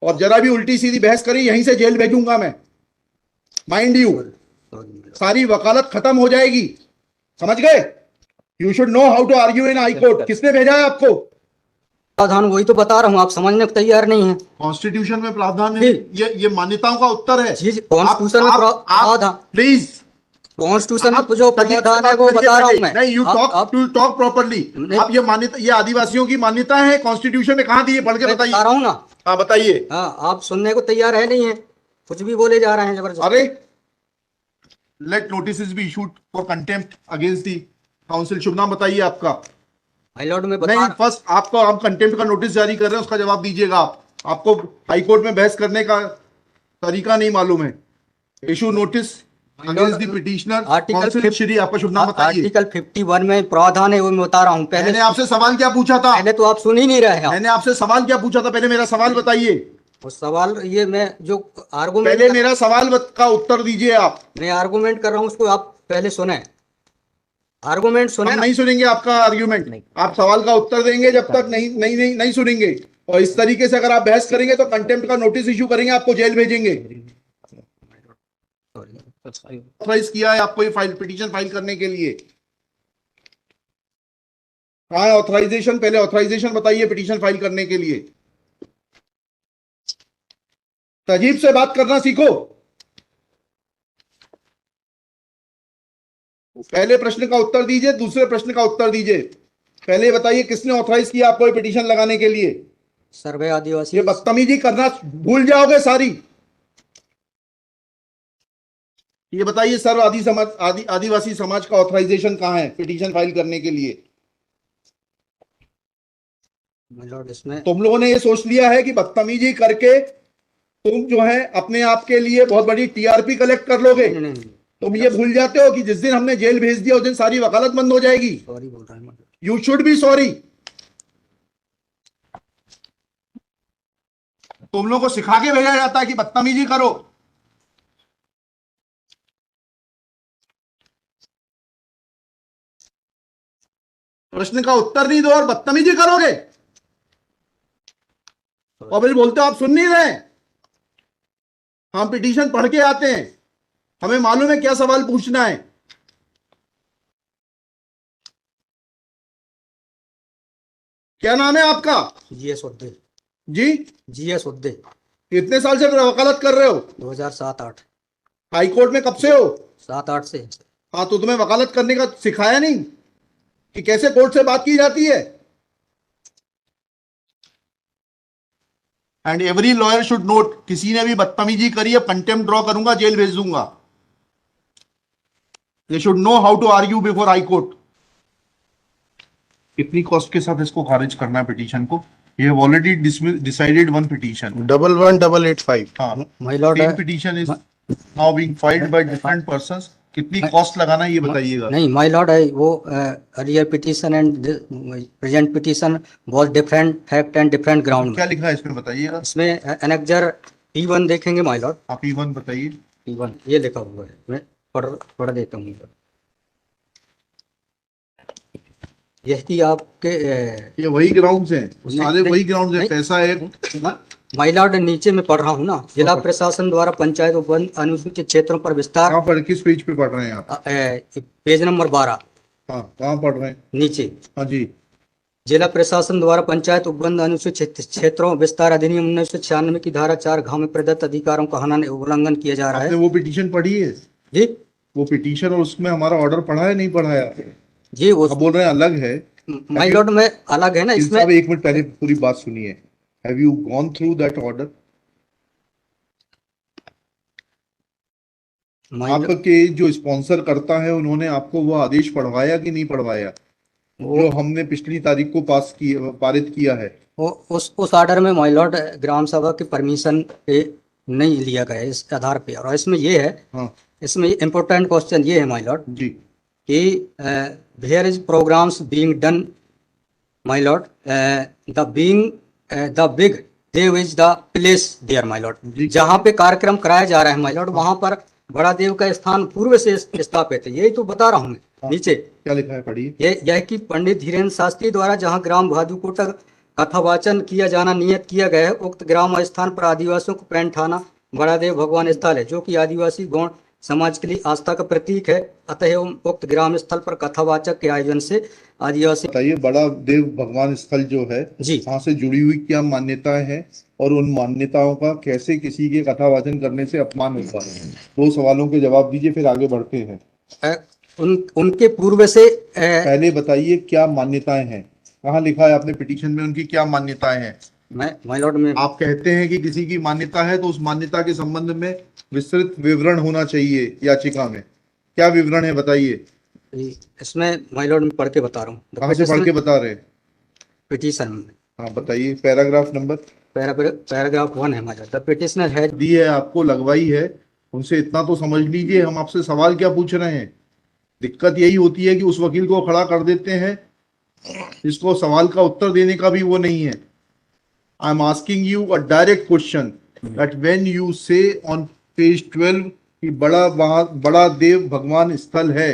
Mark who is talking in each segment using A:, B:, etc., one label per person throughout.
A: और जरा भी उल्टी सीधी बहस करी यहीं से जेल भेजूंगा मैं, माइंड यू। सारी वकालत खत्म हो जाएगी, समझ गए? You should know how to argue in high court. किसने भेजा है आपको?
B: प्रावधान वही तो बता रहा हूँ, आप समझने को तैयार नहीं है।
A: कॉन्स्टिट्यूशन में प्रावधान है, ये मान्यताओं का उत्तर है।
B: कॉन्स्टिट्यूशन में प्रावधान,
A: प्लीज
B: कॉन्स्टिट्यूशन में जो प्रावधान है वो बता रहा हूँ मैं।
A: नहीं, यू टॉक प्रॉपर्ली। आप ये मान्यता, ये आदिवासियों की मान्यता है, कॉन्स्टिट्यूशन में कहाँ दी है? पढ़ के बताइए।
B: बता रहा हूँ ना।
A: हाँ बताइए।
B: हाँ, आप सुनने को तैयार है नहीं है, कुछ भी बोले जा रहे हैं जबरदस्त।
A: अरे let notice be issued for contempt against the council. शुभ नाम बताइए आपका।
B: हाई लॉर्ड में
A: नहीं, फर्स्ट आपको, आप कंटेम्प्ट का नोटिस जारी कर रहे हैं, उसका जवाब दीजिएगा आप। आपको हाई कोर्ट में बहस करने का तरीका नहीं मालूम है। Issue notice against the petitioner. Council Shri, आपका शुभ नाम बताइए।
B: आर्टिकल 51 में प्रावधान है, वो मैं बता रहा हूँ।
A: मैंने आपसे सवाल क्या पूछा था?
B: पहले तो आप सुन ही नहीं रहे।
A: मैंने आपसे सवाल क्या पूछा था? पहले मेरा सवाल बताइए।
B: वो सवाल ये मैं जो आर्गुमेंट,
A: पहले मेरा सवाल का उत्तर दीजिए आप।
B: मैं आर्गुमेंट कर रहा हूँ, उसको आप पहले सुने। आर्गुमेंट सुने।
A: हम नहीं सुनेंगे आपका आर्ग्यूमेंट, आप सवाल का उत्तर देंगे जब तक नहीं सुनेंगे। और इस तरीके से अगर आप बहस करेंगे तो कंटेम्प्ट का नोटिस इशू करेंगे, आपको जेल भेजेंगे। ऑथराइज किया है आपको ये फाइल, पिटीशन फाइल करने के लिए? कहाँ है ऑथराइजेशन? पहले ऑथराइजेशन बताइए पिटीशन फाइल करने के लिए। तजीब से बात करना सीखो। पहले प्रश्न का उत्तर दीजिए, दूसरे प्रश्न का उत्तर दीजिए। पहले बताइए किसने ऑथराइज किया आपको ये पिटीशन लगाने के लिए?
B: सर्वे आदिवासी।
A: ये बदतमीजी करना भूल जाओगे सारी। ये बताइए सर्व आदिवासी समाज का ऑथराइजेशन कहाँ है पिटीशन फाइल करने के लिए?
B: इसमें
A: तुम लोगों ने ये सोच लिया है कि बदतमीजी करके तुम जो है अपने आप के लिए बहुत बड़ी टीआरपी कलेक्ट कर लोगे। तुम ये भूल जाते हो कि जिस दिन हमने जेल भेज दिया उस दिन सारी वकालत बंद हो जाएगी।
B: सॉरी बोल रहा हूं।
A: You should be sorry. तुम लोगों को सिखा के भेजा जाता है कि बदतमीजी करो। प्रश्न का उत्तर नहीं दो और बदतमीजी करोगे, और फिर बोलते हो आप सुन नहीं रहे। हम पिटीशन पढ़ के आते हैं, हमें मालूम है क्या सवाल पूछना है। क्या नाम है आपका?
B: जीएस उद्दे।
A: जी,
B: जीएस उद्दे।
A: कितने साल से वकालत कर रहे हो?
B: 2007-8।
A: हाई कोर्ट में कब से हो?
B: 7-8 से।
A: हाँ, तो तुम्हें वकालत करने का सिखाया नहीं कि कैसे कोर्ट से बात की जाती है? And every lawyer should note, किसी ने भी बदतमीजी करी है कंटेम्प्ट ड्रॉ करूंगा, जेल भेज दूंगा। They should know how to argue before high court. कितनी कॉस्ट के साथ इसको खारिज करना है पिटीशन को? ये have already decided one petition
C: 11885।
A: हाँ,
B: my lord,
A: same petition is now being filed by different persons. कितनी कॉस्ट लगाना है ये बताइएगा।
B: नहीं माय लॉर्ड, वो earlier petition and present petition was different fact and different ground.
A: क्या लिखा है इसमें बताइएगा।
B: इसमें एनेक्जर P1 देखेंगे माय लॉर्ड।
A: आप P1 बताइए।
B: P1 ये लिखा हुआ है, मैं पढ़ देता हूँ। यही आपके
A: ये वही ग्राउंड्स हैं, सारे वही ग्राउंड्स हैं। पैसा है
B: माय लॉर्ड, नीचे में पढ़ रहा हूँ ना। जिला प्रशासन द्वारा पंचायत उपवन अनुसूचित क्षेत्रों पर विस्तार।
A: कहाँ पर, किस पेज पे पढ़ रहे हैं आप?
B: Page number 12।
A: हाँ, कहाँ पढ़ रहे हैं?
B: नीचे।
A: हाँ जी।
B: जिला प्रशासन द्वारा पंचायत उपबंध अनुसूचित क्षेत्रों विस्तार अधिनियम 1996 की धारा 4 में प्रदत्त अधिकारों का उल्लंघन किया जा रहा है।
A: आपने वो पिटीशन पढ़ी है
B: जी?
A: वो पिटीशन और उसमें हमारा ऑर्डर पढ़ा है नहीं पढ़ाया?
B: जी, वो
A: आप बोल रहे हैं अलग है।
B: माय लॉर्ड में अलग है ना इसमें।
A: एक मिनट पहले पूरी बात सुनिए। Have you gone through that order? आपके जो स्पॉन्सर करता है उन्होंने आपको वो आदेश पढ़वाया कि नहीं पढ़वाया, जो हमने पिछली तारीख को पारित किया है?
B: उस ऑर्डर में माय लॉर्ड ग्राम सभा की परमिशन पे नहीं लिया गया इस आधार पे। और इसमें ये है,
A: हाँ,
B: इसमें इम्पोर्टेंट क्वेश्चन ये है माय लॉर्ड
A: जी
B: कि where is programs being done my lord, the big देव is the place there my lord. जहाँ पे कार्यक्रम कराया जा रहा है माय लॉर्ड, वहाँ पर बड़ा देव का स्थान पूर्व से स्थापित है। यही तो बता रहा हूँ मैं। नीचे
A: क्या लिखा है पढ़िए।
B: यह कि पंडित धीरेन्द्र शास्त्री द्वारा जहाँ ग्राम भादुकोटा कथावाचन किया जाना नियत किया गया है। उक्त ग्राम स्थान पर आदिवासियों को पैंट थाना बड़ादेव भगवान स्थल है, जो कि आदिवासी गौण समाज के लिए आस्था का प्रतीक है। अतः उक्त ग्राम स्थल पर कथावाचक के आयोजन से आदिवासी।
A: बताइए, बड़ा देव भगवान स्थल जो है
B: जी।
A: वहां से जुड़ी हुई क्या मान्यताएं हैं और उन मान्यताओं का कैसे किसी के कथावाचन करने से अपमान होता है? दो सवालों के जवाब दीजिए, फिर आगे बढ़ते हैं।
B: उनके पूर्व से
A: पहले बताइए क्या मान्यताएं हैं, कहाँ लिखा है आपने पिटीशन में उनकी क्या मान्यताएं हैं?
B: माय लॉर्ड में
A: आप कहते हैं कि किसी की मान्यता है तो उस मान्यता के संबंध में विस्तृत विवरण होना चाहिए याचिका में। क्या विवरण है बताइए।
B: इसमें माय लॉर्ड में पढ़ के बता रहा हूँ,
A: कहाँ से पढ़ के बता रहे हैं?
B: पिटीशन में।
A: हाँ बताइए, पैराग्राफ नंबर।
B: पैराग्राफ 1 है my lord. The petitioner has
A: the है आपको, लगवाई है, उनसे इतना तो समझ लीजिए हम आपसे सवाल क्या पूछ रहे हैं। दिक्कत यही होती है कि उस वकील को खड़ा कर देते हैं जिसको सवाल का उत्तर देने का भी वो नहीं है। I am asking you a direct question that when you से ऑन पेज 12 कि बड़ा देव भगवान स्थल है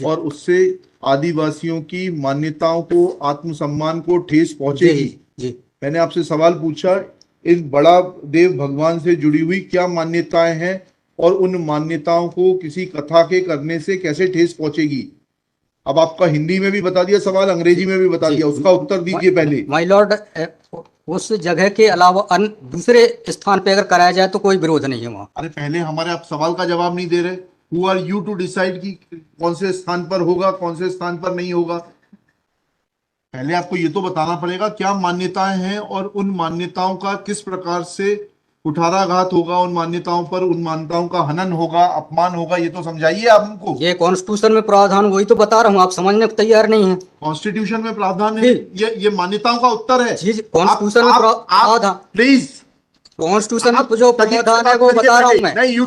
A: और उससे आदिवासियों की मान्यताओं को, आत्मसम्मान को ठेस पहुंचेगी।
B: जी।
A: मैंने आपसे सवाल पूछा, इस बड़ा देव भगवान से जुड़ी हुई क्या मान्यताएं हैं और उन मान्यताओं को किसी कथा के करने से कैसे ठेस पहुंचेगी। अब आपका हिंदी में भी बता दिया सवाल, अंग्रेजी में भी बता दिया, उसका उत्तर दीजिए पहले।
B: माय लॉर्ड, उस जगह के अलावा दूसरे स्थान पे अगर कराया जाए तो कोई विरोध नहीं है वहाँ।
A: अरे पहले हमारे आप सवाल का जवाब नहीं दे रहे। Who are you to decide कि कौन से स्थान पर होगा, कौन से स्थान पर नहीं होगा। पहले आपको ये तो बताना पड़ेगा क्या मान्यताएं हैं और उन मान्यताओं का किस प्रकार से कुठाराघात होगा, उन मान्यताओं पर, उन मान्यताओं का हनन होगा, अपमान होगा, ये तो समझाइए आप हमको।
B: ये कॉन्स्टिट्यूशन में प्रावधान, वही तो बता रहा हूँ, आप समझने को तैयार नहीं है।
A: कॉन्स्टिट्यूशन में प्रावधान है, ये मान्यताओं का उत्तर है।
B: जी, कॉन्स्टिट्यूशन में प्रावधान,
A: प्लीज,
B: कॉन्स्टिट्यूशन में जो प्रावधान है वो बता रहा हूँ मैं।
A: नहीं, यू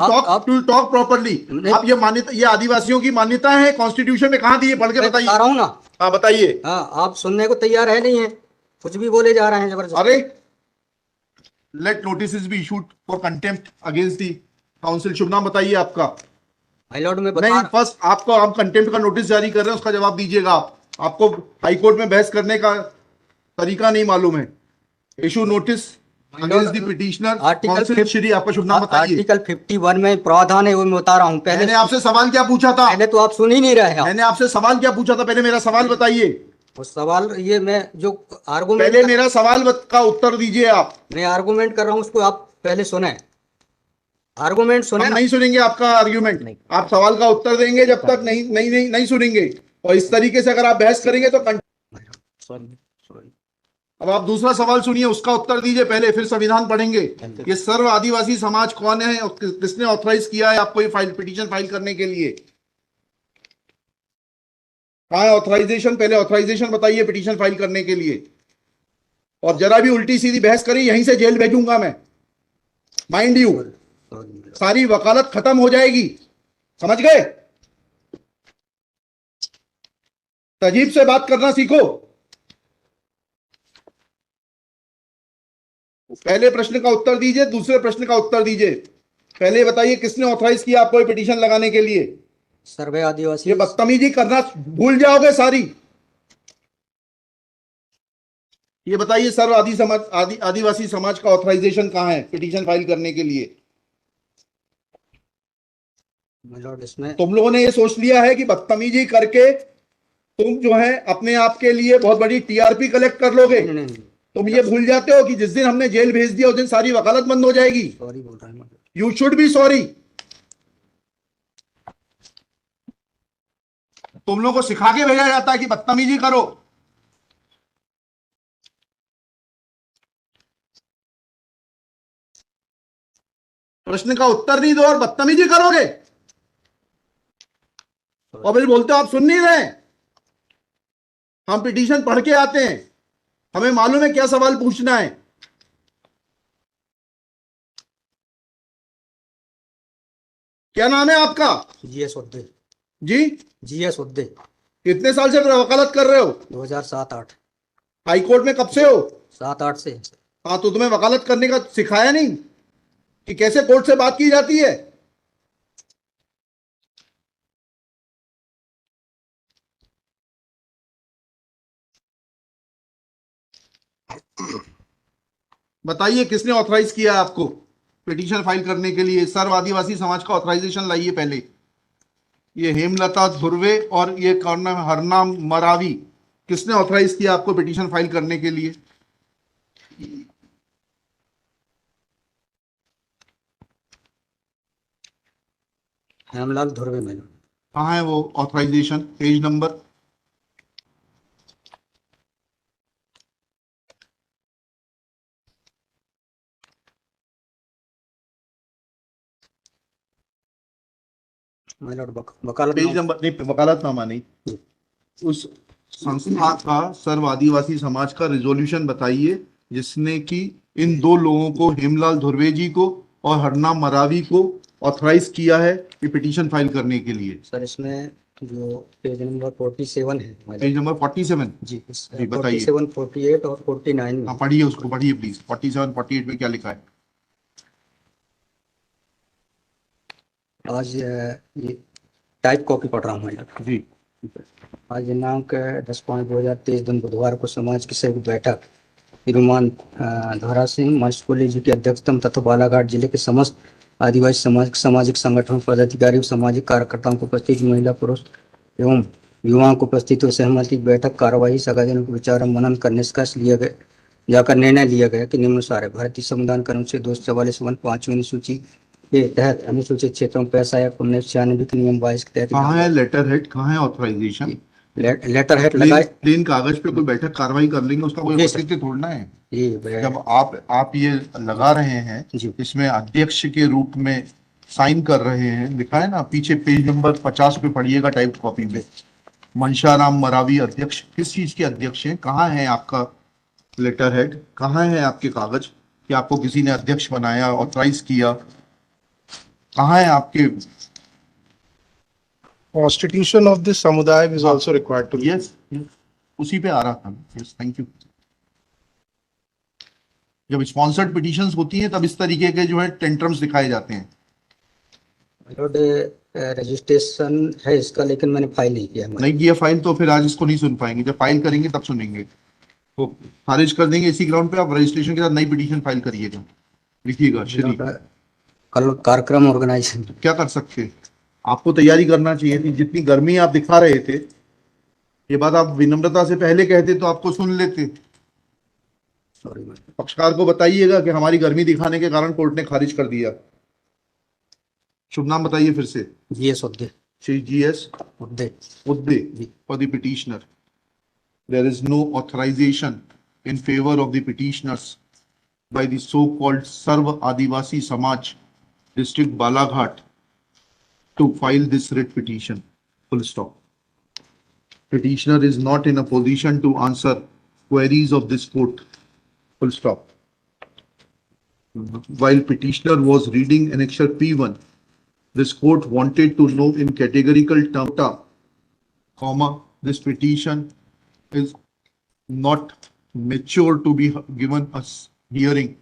A: टॉक प्रॉपर्ली। आप ये मान्यता, ये आदिवासियों की मान्यता है, कॉन्स्टिट्यूशन में कहाँ दी है, पढ़ के बताइए।
B: बता रहा हूँ ना।
A: हाँ बताइए।
B: हाँ, आप सुनने को तैयार है नहीं है, कुछ भी बोले जा रहे हैं जबरदस्त।
A: अरे let notice be issued for contempt against the council. शुभ नाम बताइए आपका।
B: माय लॉर्ड में
A: नहीं, फर्स्ट आपको, आप कंटेम्प्ट का नोटिस जारी कर रहे हैं, उसका जवाब दीजिएगा आप। आपको हाईकोर्ट में बहस करने का तरीका नहीं मालूम है। Issue notice against the petitioner council Shri. आपका शुभ नाम बताइए।
B: आर्टिकल 51 में प्रावधान है, वो मैं बता रहा हूँ।
A: मैंने आपसे सवाल क्या पूछा था?
B: पहले तो आप सुन ही नहीं रहे।
A: मैंने आपसे सवाल क्या पूछा था? पहले मेरा सवाल बताइए।
B: वो सवाल, ये मैं जो आर्गुमेंट,
A: पहले मेरा सवाल का उत्तर दीजिए आप।
B: मैं आर्गुमेंट कर रहा हूँ, उसको आप पहले सुने। आर्गुमेंट सुने।
A: हम नहीं सुनेंगे आपका आर्ग्यूमेंट, आप सवाल का उत्तर देंगे जब तक नहीं सुनेंगे। और इस तरीके से अगर आप बहस करेंगे तो अब आप दूसरा सवाल सुनिए, उसका उत्तर दीजिए पहले, फिर संविधान पढ़ेंगे। ये सर्व आदिवासी समाज कौन है और किसने ऑथराइज किया है आपको ये पिटीशन फाइल करने के लिए? कहाँ है ऑथराइजेशन? पहले ऑथराइजेशन बताइए पिटीशन फाइल करने के लिए। और जरा भी उल्टी सीधी बहस करी, यहीं से जेल भेजूंगा मैं, माइंड यू। सारी वकालत खत्म हो जाएगी, समझ गए? तजीब से बात करना सीखो। पहले प्रश्न का उत्तर दीजिए, दूसरे प्रश्न का उत्तर दीजिए। पहले बताइए किसने ऑथराइज किया आपको ये पिटीशन लगाने के लिए?
B: सर्वे आदिवासी।
A: ये बदतमीजी करना भूल जाओगे सारी। ये बताइए सर्व आदिवासी समाज का ऑथराइजेशन कहाँ है पिटीशन फाइल करने के लिए?
B: इसमें
A: तुम लोगों ने ये सोच लिया है कि बदतमीजी करके तुम जो है अपने आप के लिए बहुत बड़ी टीआरपी कलेक्ट कर लोगे।
B: नहीं।
A: तुम ये भूल जाते हो कि जिस दिन हमने जेल भेज दिया उस दिन सारी वकालत बंद हो जाएगी।
B: सॉरी बोल रहा हूं।
A: You should be sorry. तुम लोगों को सिखा के भेजा जाता है कि बदतमीजी करो। प्रश्न का उत्तर नहीं दो और बदतमीजी करोगे और फिर बोलते हो आप सुन नहीं रहे। हम पिटीशन पढ़ के आते हैं, हमें मालूम है क्या सवाल पूछना है। क्या नाम है आपका?
B: जीएस उद्दे।
A: जी,
B: जीएस उद्दे।
A: कितने साल से वकालत कर रहे हो?
B: 2007-8।
A: हाई कोर्ट में कब से हो?
B: 7-8 से।
A: हाँ, तो तुम्हें वकालत करने का सिखाया नहीं कि कैसे कोर्ट से बात की जाती है? बताइए किसने ऑथराइज किया है आपको पिटीशन फाइल करने के लिए? सर्व आदिवासी समाज का ऑथराइजेशन लाइए पहले। ये हेमलता धुर्वे और ये कौन है, हरनाम मरावी, किसने ऑथराइज किया आपको पिटीशन फाइल करने के लिए?
B: हेमलाल धुर्वे मैडम।
A: कहाँ है वो authorization? Page number?
B: My lord वकालत
A: पेज नंबर नहीं, वकालतनामा नहीं, उस संस्था का सर्व आदिवासी समाज का रिजोल्यूशन बताइए जिसने कि इन दो लोगों को, हेमलाल धुर्वे जी को और हरनाम मरावी को, ऑथराइज किया है कि पिटीशन फाइल करने के लिए।
B: सर इसमें जो पेज नंबर 47 है,
A: पेज नंबर 47
B: जी,
A: जी बताइए।
B: 47, 48 और 49 में।
A: हाँ पढ़िए, उसको पढ़िए प्लीज। 47 48 में क्या लिखा है?
B: आज ये टाइप कॉपी पढ़ रहा हूँ मैं
A: जी।
B: आज दिनांक 10/5/2023 दिन बुधवार को समाज की सभी बैठक श्रीमान धोरा सिंह म्यूनिसिपल जी की अध्यक्षता तथा बालाघाट जिले के समस्त आदिवासी समाज सामाजिक संगठनों पदाधिकारी सामाजिक कार्यकर्ताओं को उपस्थित महिला पुरुष एवं युवाओं को उपस्थित हुए सहमति बैठक कार्यवाही सगाजनों को विचार मनन कर निष्कर्ष लिया गया जाकर निर्णय लिया गया कि निम्नानुसार है। भारतीय संविधान के अनुच्छेद 244(1)5वीं अनुसूची के तहत अनुसूचित क्षेत्रों में पैसा या 1996 के नियम 22 के तहत
A: कहाँ है लेटर हेड, कहाँ है ऑथराइजेशन?
B: लेटर हेड लगाए
A: प्लेन कागज पे कोई बैठक कार्रवाई कर लेंगे, उसका कोई औचित्य थोड़ना है। जब आप ये लगा रहे हैं, इसमें अध्यक्ष के रूप में साइन कर रहे हैं, लिखा है ना पीछे पेज नंबर 50 पे पढ़िएगा टाइप कॉपी में, मनशाराम मरावी अध्यक्ष। किस चीज के अध्यक्ष हैं? कहाँ है आपका लेटर हेड? कहाँ है आपके कागज कि आपको किसी ने अध्यक्ष बनाया, ऑथराइज किया? कहाँ है आपके?
C: Constitution of this samudaya is also required to.
A: Yes, उसी पे आ रहा था। Yes, thank you. जब स्पॉन्सर्ड पिटीशंस होती हैं तब इस तरीके के जो है टेंट्रम्स दिखाए जाते हैं।
B: रजिस्ट्रेशन है इसका, लेकिन मैंने फाइल नहीं किया।
A: नहीं किया फाइल तो फिर आज इसको नहीं सुन पाएंगे। जब फाइल करेंगे तब सुनेंगे। तो खारिज कर देंगे इसी ग्राउंड पे। आप रजिस्ट्रेशन के साथ नई पिटीशन फाइल करिएगा, लिखिएगा श्री।
B: कल कार्यक्रम ऑर्गेनाइजेशन
A: क्या कर सकते हैं? आपको तैयारी करना चाहिए थी। जितनी गर्मी आप दिखा रहे थे, ये बात आप विनम्रता से पहले कहते तो आपको सुन लेते। पक्षकार को बताइएगा कि हमारी गर्मी दिखाने के कारण कोर्ट ने खारिज कर दिया। शुभ नाम बताइए फिर से।
B: GS Udde.
A: Shri GS
B: Udde
A: for the petitioner. There is no authorization in favor of the petitioners by the so-called Sarva Adivasi Samaj, District Balaghat, to file this writ petition. Full stop. Petitioner is not in a position to answer queries of this court. Full stop. While petitioner was reading annexure P1, this court wanted to know in categorical terms, comma, this petition is not mature to be given a hearing